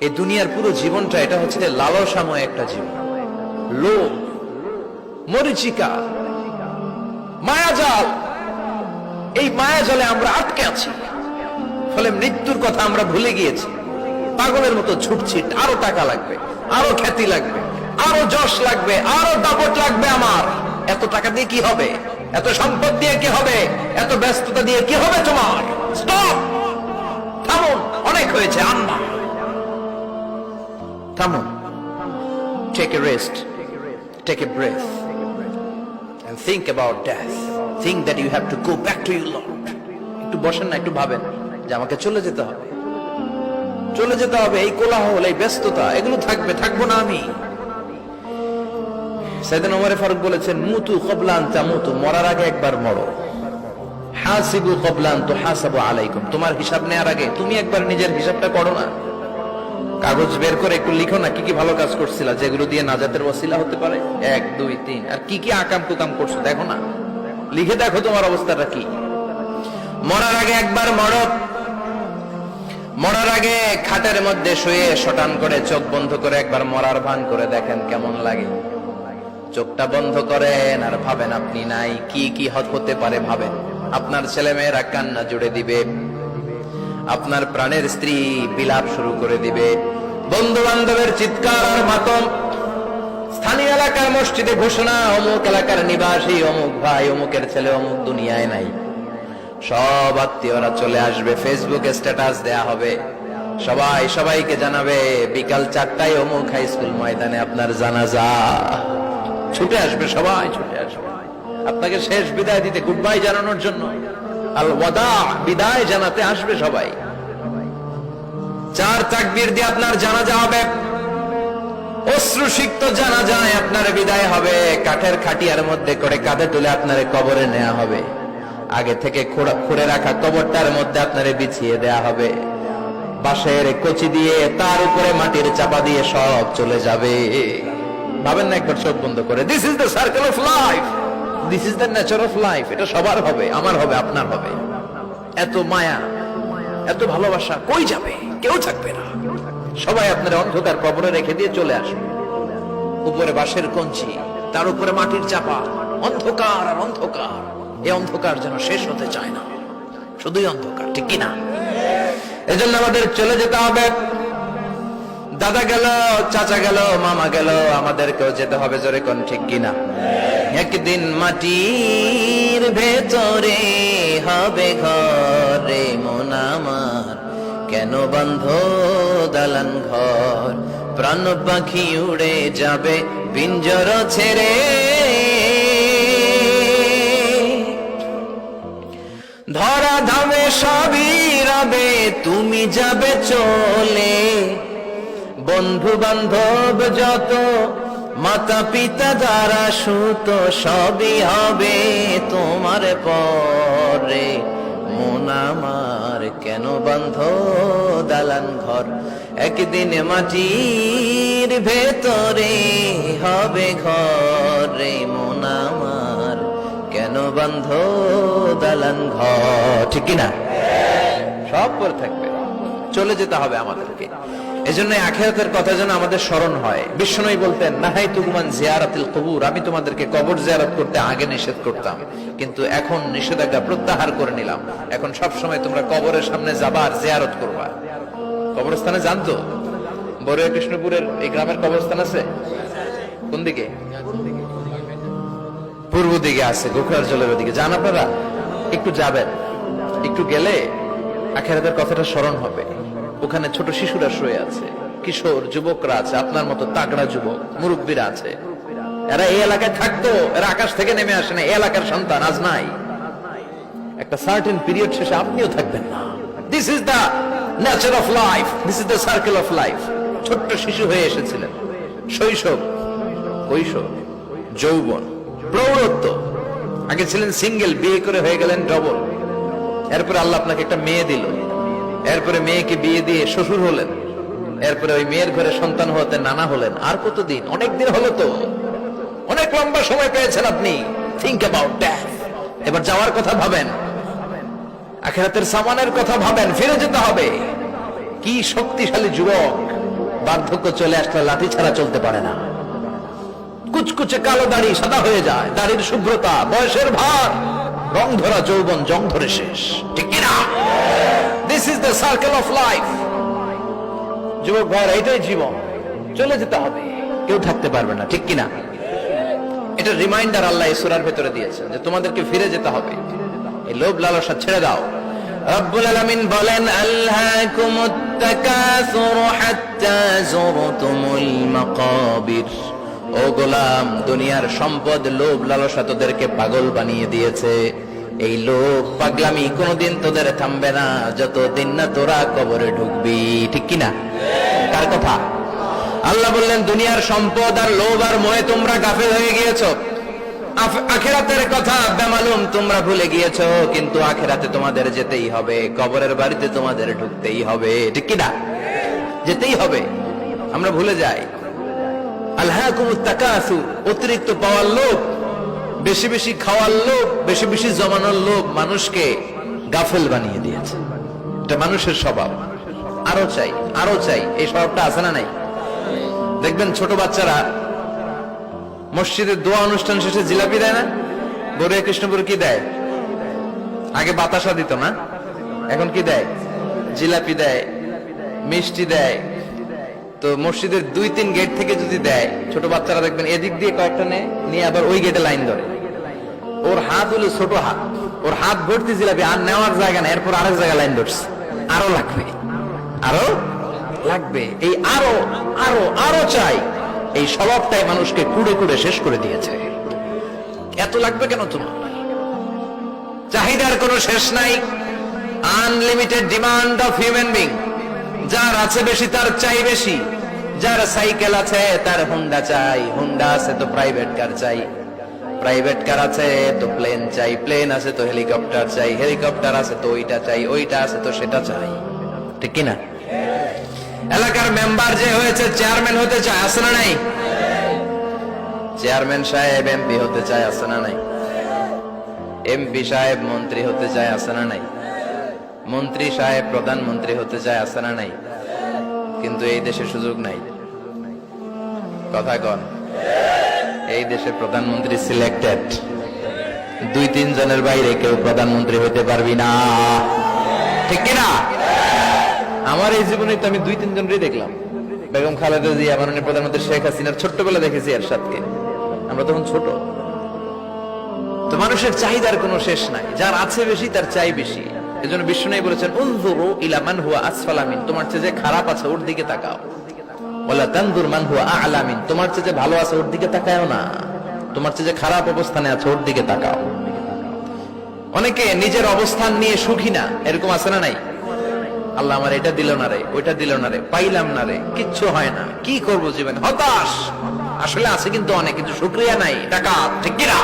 এই দুনিয়ার পুরো জীবনটা এটা হচ্ছে লালসাময় একটা জীবন, লোভ, মরিচিকা, মায়াজাল। এই মায়াজালে আমরা আটকে আছি, ফলে মৃত্যুর কথা আমরা ভুলে গিয়েছি। পাগলের মতো ছুটছি, আরো টাকা লাগবে, আরো খ্যাতি লাগবে, আরো যশ লাগবে, আরো দাপট লাগবে। আমার এত টাকা দিয়ে কি হবে? এত সম্পদ দিয়ে কি হবে? এত ব্যস্ততা দিয়ে কি হবে তোমার? স্টপ, থামুন, অনেক হয়েছে। আম্মা থামুন, take a rest, take a breath and think about death. Think that you have to go back to your Lord. একটু বসেন না, একটু ভাবেন যে আমাকে চলে যেতে হবে, চলে যেতে হবে। এই কোলাহল, এই ব্যস্ততা, এগুলো থাকবে, থাকবো না আমি। সাইয়েদনা ওমর ফারুক বলেছেন, মুতু ক্বাবলা আন তামুতু, মরার আগে একবার মরো। হাসিবু ক্বাবলা আন তুহাসাবু আলাইকুম, তোমার হিসাব নেওয়ার আগে তুমি একবার নিজের হিসাবটা করো না। কাগজ বের করে একটু লিখো না কি কি ভালো কাজ করছিলা, যেগুলো দিয়ে নাজাতের ওসিলা হতে পারে। 1 2 3, আর কি কি আকাম কুকাম করছো দেখো না, লিখে দেখো তোমার অবস্থাটা কি। মরার আগে একবার মরো। মরার আগে খাটের মধ্যে শুয়ে শটান করে চোখ বন্ধ করে একবার মরার ভান করে দেখেন কেমন লাগে। চোখটা বন্ধ করেন আর ভাবেন আপনি নাই, কি কি হতে পারে ভাবেন। আপনার ছেলে মেয়েরা কান্না জুড়ে দিবে, আপনার প্রাণের স্ত্রী বিলাপ শুরু করে দিবে, বন্ধু বান্ধবের চিৎকার আর মাতম, স্থানীয় এলাকার মসজিদে ঘোষণা, অমুক এলাকার নিবাসী অমুক ভাই অমুকের ছেলে অমুক দুনিয়ায় নাই। সব আত্মীয়রা চলে আসবে, ফেসবুকে স্ট্যাটাস দেয়া হবে, সবাই সবাইকে জানাবে বিকাল 4টায় অমুক হাই স্কুল ময়দানে আপনার জানাজা। ছুটে আসবে, সবাই ছুটে আসবে আপনাকে শেষ বিদায় দিতে, গুড বাই জানানোর জন্য, আল ওয়াদা, বিদায় জানাতে আসবে সবাই। 4 তাকবীর দিয়ে আপনার জানাজা হবে, অশ্রুসিক্ত জানাজায় আপনার বিদায় হবে। কাঠের খাটিয়ার মধ্যে করে কাঁধে তুলে আপনার কবরে নেওয়া হবে। আগে থেকে খুঁড়ে রাখা কবরটার মধ্যে আপনারে বিছিয়ে দেয়া হবে। বাঁশের কচি দিয়ে তার উপরে মাটির চাপা দিয়ে সব চলে যাবে। ভাবেন না একবার চোখ বন্ধ করে, this is the circle of life, this is the nature of life. এটা সবার হবে, আমার হবে, আপনার হবে। এত মায়া, এত ভালোবাসা কই যাবে? কেউ থাকবে না, সবাই আপনার অন্ধকার কবরে রেখে দিয়ে চলে আসবে। উপরে বাঁশের কঞ্চি, তার উপরে মাটির চাপা, অন্ধকার আর অন্ধকার। এই অন্ধকার যেন শেষ হতে চায় না, শুধুই অন্ধকার, ঠিক কিনা? এজন্য আমাদের চলে যেতে হবে। দাদা গেল, চাচা গেল, মামা গেল, আমাদেরকেও যেতে হবে, জোরে কোন ঠিক কিনা? একদিন মাটির ভেতরে হবে ঘরে মন আমার, কেন বন্ধ দালান ঘর, প্রাণ পাখি উড়ে যাবে পিঞ্জর ছেড়ে। ধরা ধামে সবই রবে, তুমি যাবে চলে। বন্ধু বান্ধব যত, মাতা পিতা যারা সুত, সবই হবে তোমার পরে। মন আমার কেন বন্ধ দালান ঘর, একদিন মাটির ভেতরে হবে ঘরে মন আমার, কেন বন্ধ দালান ঘর, ঠিক কিনা? সব পরে থাকবে, চলে যেতে হবে আমাদেরকে। এজন্য আখিরাতের কথা যেন আমাদের স্মরণ হয়। বিশ্বনবী বলতেন, নাহাইতুকুম আন জিয়ারাতিল কুবুর, আমি তোমাদেরকে কবর জিয়ারত করতে আগে নিষেধ করতাম, কিন্তু এখন নিষেধাজ্ঞা প্রত্যাহার করে নিলাম। এখন সব সময় তোমরা কবরের সামনে যাবা আর জিয়ারত করবা। কবরস্থানে জানতো বড়ুয়া কৃষ্ণপুরের এই গ্রামের কবরস্থান আছে কোন দিকে? পূর্ব দিকে আছে, গোখরার জলের ওদিকে। যান আপনারা, একটু যাবেন, একটু গেলে আখিরাতের কথাটা স্মরণ হবে। ওখানে ছোট শিশুরা শুয়ে আছে, কিশোর যুবকরা আছে, আপনার মতো তাগড়া যুবক, মুরব্বীরা আছে। এরা এই এলাকায় থাকতো, এরা আকাশ থেকে নেমে আসে না, এই এলাকার সন্তান, আজ নাই। একটা সার্টেন পিরিয়ড শেষে আপনিও থাকবেন না। This is the nature of life, this is the circle of life. ছোট্ট শিশু হয়ে এসেছিলেন, শৈশব, কৈশোর, যৌবন, প্রৌঢ়ত্ব। আগে ছিলেন সিঙ্গেল, বিয়ে করে হয়ে গেলেন ডবল। এরপরে আল্লাহ আপনাকে একটা মেয়ে দিল, এরপরে মেয়েকে বিয়ে দিয়ে শ্বশুর হলেন, এরপরে ওই মেয়ের ঘরে সন্তান হতে নানা হলেন। আর কতদিন? অনেক দিন হলো তো, অনেক লম্বা সময় পেয়েছেন আপনি। Think about death. এবার যাওয়ার কথা ভাবেন, আখিরাতের সামানের কথা ভাবেন, ফিরে যেতে হবে। কি শক্তিশালী যুবক, বার্ধক্য চলে আসলে লাঠি ছাড়া চলতে পারে না। কুচকুচে কালো দাড়ি সাদা হয়ে যায়, দাড়ির শুভ্রতা, বয়সের ভার, রং ধরা যৌবন জং ধরে শেষ, ঠিক কিনা? This is the circle of life. যুবক ভাইরা, এটাই জীবন, চলে যেতে হবে, কেউ থাকতে পারবে না, ঠিক কিনা? এটা রিমাইন্ডার আল্লাহ এই সূরার ভেতরে দিয়েছেন যে তোমাদেরকে ফিরে যেতে হবে, এই লোভ লালসা ছেড়ে দাও। রব্বুল আলামিন বলেন, আলহাকুমুত তাকাসুর হাত্তা যুরতুমুল মাকাবির। ও গোলাম, দুনিয়ার সম্পদ, লোভ লালসা তোদেরকে পাগল বানিয়ে দিয়েছে। এই লোভ পাগলামি কোনোদিন তোদের থামবে না যতদিন না তোরা কবরে ঢুকবি, ঠিক কিনা? কার কথা? আল্লাহ বললেন, দুনিয়ার সম্পদ আর লোভ আর মোহে তোমরা গাফেল হয়ে গিয়েছো। আখিরাতের কথা বেমালুম তোমরা ভুলে গিয়েছো, কিন্তু আখিরাতে তোমাদের যেতেই হবে, কবরের বাড়িতে তোমাদের ঢুকতেই হবে, ঠিক কিনা? যেতেই হবে, আমরা ভুলে যাই। আলহাকুমুত তাকাসুর, অতিরিক্ত পাওয়ার লোভ, বেশি বেশি খাওয়ার লোভ, বেশি বেশি জমানোর লোভ মানুষকে গাফেল বানিয়ে দিয়েছে। এটা মানুষের স্বভাব, আরো চাই আরো চাই, এই স্বভাবটা আছে না নাই? দেখবেন ছোট বাচ্চারা মসজিদের দোয়া অনুষ্ঠান শেষে জিলাপি দেয় না? গড়িয়া কৃষ্ণপুর কি দেয়? আগে বাতাসা দিত না, এখন কি দেয়? জিলাপি দেয়, মিষ্টি দেয়। তো মসজিদের 2-3 গেট থেকে যদি দেয়, ছোট বাচ্চারা দেখবেন এদিক দিয়ে কয়েকটা নিয়ে আবার ওই গেটে লাইন ধরে। ওর হাত হলো ছোট হাত, ওর হাত ভর্তি জিলাপি, আর নেওয়ার জায়গা না, এরপর আরেক জায়গায় লাইন ধরছে, আরো লাগবে আরো লাগবে, এই আরো আরো আরো চাই, এই স্বভাবটাই মানুষকে কুড়ে কুড়ে শেষ করে দিয়েছে। এত লাগবে কেন তোমার? চাহিদার কোনো শেষ নাই, unlimited demand of human being. যার আছে বেশি তার চাই বেশি, যার সাইকেল আছে তার হুন্ডা চাই, হুন্ডা আছে তো প্রাইভেট কার চাই, প্রাইভেট কার আছে তো প্লেন চাই, প্লেন আছে তো হেলিকপ্টার চাই, হেলিকপ্টার আছে তো ওইটা চাই, ওইটা আছে তো সেটা চাই, ঠিক কিনা? এলাকার মেম্বার যে হয়েছে চেয়ারম্যান হতে চায়, আছে না নাই? চেয়ারম্যান সাহেব এমপি হতে চায়, আছে না নাই? এমপি সাহেব মন্ত্রী হতে চায়, আছে না নাই? মন্ত্রী সাহেব প্রধানমন্ত্রী হতে চায়, আছে না নাই? কিন্তু এই দেশে সুযোগ নাই। কথা কন, এই দেশে প্রধানমন্ত্রী সিলেক্টেড, 2-3 জনের বাইরে কেউ প্রধানমন্ত্রী হতে পারবি না, ঠিক কিনা? আমার এই জীবনে তো আমি 2-3 জনই দেখলাম। বেগম খালেদা জিয়া, মাননীয় প্রধানমন্ত্রী শেখ হাসিনার ছোট্টবেলা দেখেছি এরশাদকে, আমরা তখন ছোট। তো মানুষের চাহিদার কোনো শেষ নাই, যার আছে বেশি তার চাই বেশি। এজন্য বিষ্ণু বলেছেন, উনজুরু ইলা মান হুয়া আসফালা মিন, তোমার চেয়ে যে খারাপ আছে ওর দিকে তাকাও। ওয়ালা তানজুর মান হুয়া আ'লা মিন, তোমার চেয়ে যে ভালো আছে ওর দিকে তাকাও না, তোমার চেয়ে যে খারাপ অবস্থানে আছে ওর দিকে তাকাও। অনেকে নিজের অবস্থান নিয়ে সুখী না, এরকম আছে না নাই? আল্লাহ আমার এটা দিল না রে, ওইটা দিল না রে, পাইলাম না রে, কিচ্ছু হয় না, কি করব জীবন, হতাশ। আসলে আছে কিন্তু অনেক, কিন্তু শুকরিয়া নাই, টাকা, ঠিক কিনা?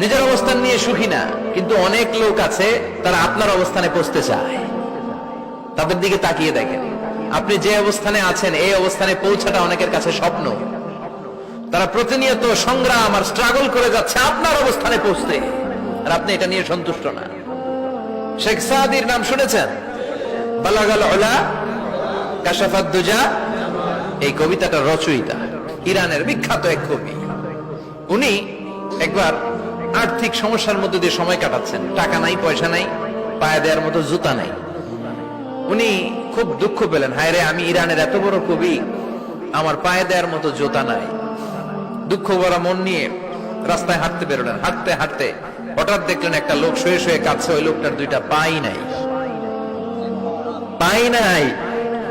নিজের অবস্থান নিয়ে সুখী না, কিন্তু অনেক লোক আছে তারা আপনার অবস্থানে পৌঁছতে চায়। তাদের দিকে তাকিয়ে দেখেন, আপনি যে অবস্থানে আছেন এই অবস্থানে পৌঁছাটা অনেকের কাছে স্বপ্ন। তারা প্রতিনিয়ত সংগ্রাম আর স্ট্রাগল করে যাচ্ছে আপনার অবস্থানে পৌঁছতে, আর আপনি এটা নিয়ে সন্তুষ্ট না। শেখ সাদির নাম শুনেছেন? বালাগাল উলা কাশাফাত দুজা, এই কবিতাটা রচয়িতা, ইরানের বিখ্যাত এক কবি। উনি একবার আর্থিক সমস্যার মধ্যে দিয়ে সময় কাটাচ্ছেন, টাকা নাই, পয়সা নাই, পায়ে দেওয়ার মতো জুতা নাই। উনি খুব দুঃখ পেলেন, হায় রে, আমি ইরানের এত বড় কবি, আমার পায়ে দেওয়ার মতো জুতা নাই। দুঃখ ভরা মন নিয়ে রাস্তায় হাঁটতে বেরোলেন। হাঁটতে হাঁটতে হঠাৎ দেখলেন একটা লোক শুয়ে শুয়ে কাঁদছে, ওই লোকটার 2টা পাই নাই, পাই নাই।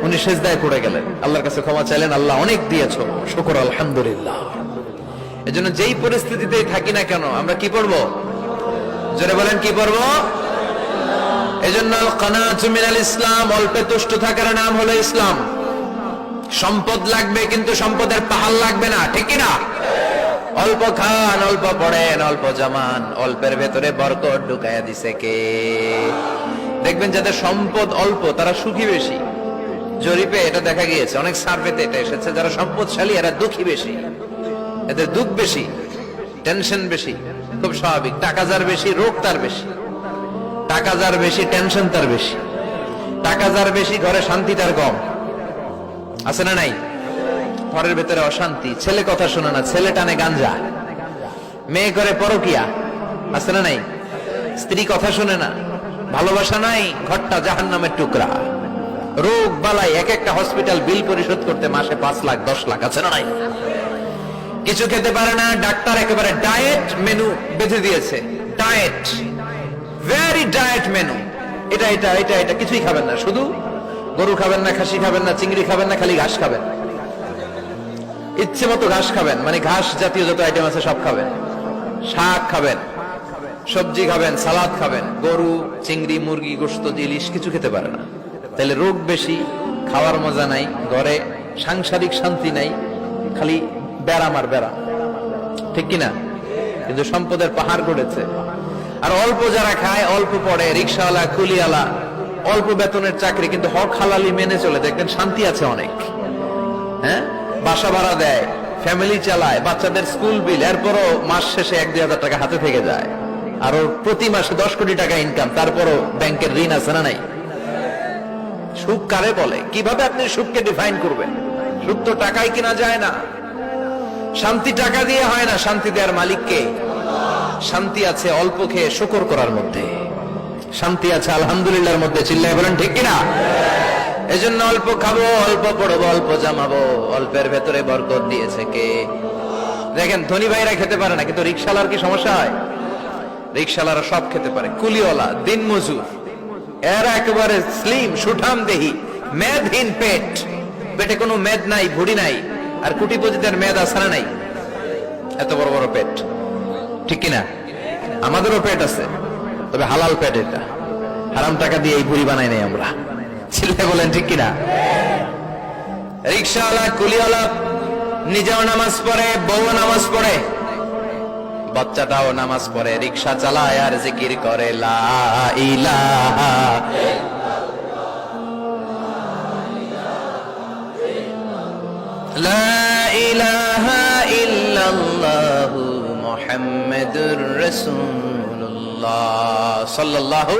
উনি সেজদায় পড়ে গেলেন, আল্লাহর কাছে ক্ষমা চাইলেন, আল্লাহ অনেক দিয়েছো, শুকর আলহামদুলিল্লাহ। এজন্য যেই পরিস্থিতিতেই থাকি না কেন আমরা কি পড়বো? জোরে বলেন, কি পড়বো? এজন্য কানাতু মিনাল ইসলাম, অল্পে তুষ্ট থাকার নাম হলো ইসলাম। সম্পদ লাগবে কিন্তু সম্পদের পাহাড় লাগবে না, ঠিক কিনা? অল্প খান, অল্প পড়েন, অল্প জামান, অল্পের ভেতরে বরকত ঢুকাইয়া দিছে কে? দেখবেন যাদের সম্পদ অল্প তারা সুখী বেশি। জরিপে এটা দেখা গিয়েছে, অনেক সার্ভেতে এটা এসেছে, যারা সম্পদশালী এরা দুঃখী বেশি, এদের দুঃখ বেশি, টেনশন বেশি। খুব স্বাভাবিক, টাকা যার বেশি রোগ তার বেশি, টাকা যার বেশি টেনশন তার বেশি, টাকা যার বেশি ঘরে শান্তি তার কম। আছে না নাই? ঘরের ভেতরে অশান্তি, ছেলে কথা শোনে না, ছেলে টানে গাঞ্জা, মেয়ে করে পরকিয়া, আছে না নাই? স্ত্রী কথা শোনে না, ভালোবাসা নাই, ঘরটা জাহান্নামের টুকরা, রোগ বালাই, এক একটা হসপিটাল বিল পরিশোধ করতে মাসে 5 লাখ 10 লাখ, আছে না নাই? কিছু খেতে পারে না, ডাক্তার একেবারে ডায়েট মেনু বেঁধে দিয়েছে, ডায়েট, ভেরি ডায়েট মেনু, এটা এটা এটা এটা কিছুই খাবেন না, শুধু গরু খাবেন না, খাসি খাবেন না, চিংড়ি খাবেন না, খালি ঘাস খাবেন, ইচ্ছে মতো ঘাস খাবেন, মানে ঘাস জাতীয় যত আইটেম আছে সব খাবেন, শাক খাবেন, সবজি খাবেন, সালাদ খাবেন, গরু, চিংড়ি, মুরগি, গোশত, ইলিশ কিছু খেতে পারে না। তাহলে রোগ বেশি, খাওয়ার মজা নাই, ঘরে সাংসারিক শান্তি নাই, খালি ব্যারাম আর ব্যারাম, ঠিক কিনা? কিন্তু সম্পদের পাহাড় গড়েছে। আর অল্প যারা খায়, অল্প পড়ে, রিক্সাওয়ালা, কুলিওয়ালা, অল্প বেতনের চাকরি, কিন্তু হক হালালি মেনে চলে, দেখবেন শান্তি আছে অনেক। হ্যাঁ, বাসা ভাড়া দেয়, ফ্যামিলি চালায়, বাচ্চাদের স্কুল বিল, এরপরও মাস শেষে 1-2 হাজার টাকা হাতে থেকে যায়। আর ওর প্রতি মাসে 10 কোটি টাকা ইনকাম, তারপরও ব্যাংকের ঋণ আছে না নাই? সুখ কারে বলে? কিভাবে আপনি সুখকে ডিফাইন করবেন? সুখ তো টাকায় কিনা যায় না, শান্তি টাকা দিয়ে হয় না, শান্তি দেওয়ার মালিককে। শান্তি আছে অল্প খেয়ে শুকর করার মধ্যে, শান্তি আছে আলহামদুলিল্লাহর মধ্যে, চিল্লায় বলেন ঠিক কিনা? এজন্য অল্প খাবো, অল্প পড়বো, অল্প জামাবো, অল্পের ভেতরে বরকত দিয়েছে কে? দেখেন ধনী ভাইরা খেতে পারে না, কিন্তু রিক্সাওয়ালার কি সমস্যা হয়? রিক্সাওয়ালারা সব খেতে পারে, কুলিওয়ালা, দিন মজুর, এরা একেবারে স্লিম সুঠাম দেহি, মেদহীন পেট, পেটে কোনো মেদ নাই, ভুড়ি নাই। আর কোটিপতিদের মেদ আছে না নাই? এত বড় বড় পেট, ঠিক কিনা? আমাদেরও পেট আছে, তবে হালাল পেট, এটা হারাম টাকা দিয়ে এই ভুড়ি বানাই নাই আমরা, ছেলে বলেন ঠিক কিনা? রিক্সাওয়ালা, কুলিওয়ালা নিজেও নামাজ পড়ে, বউ নামাজ পড়ে, বাচ্চাটাও নামাজ পড়ে, রিক্সা চালায় আর জিকির করে লা ইলাহা, লা ইলাহা ইল্লাল্লাহু মুহাম্মাদুর রাসূলুল্লাহ সাল্লাল্লাহু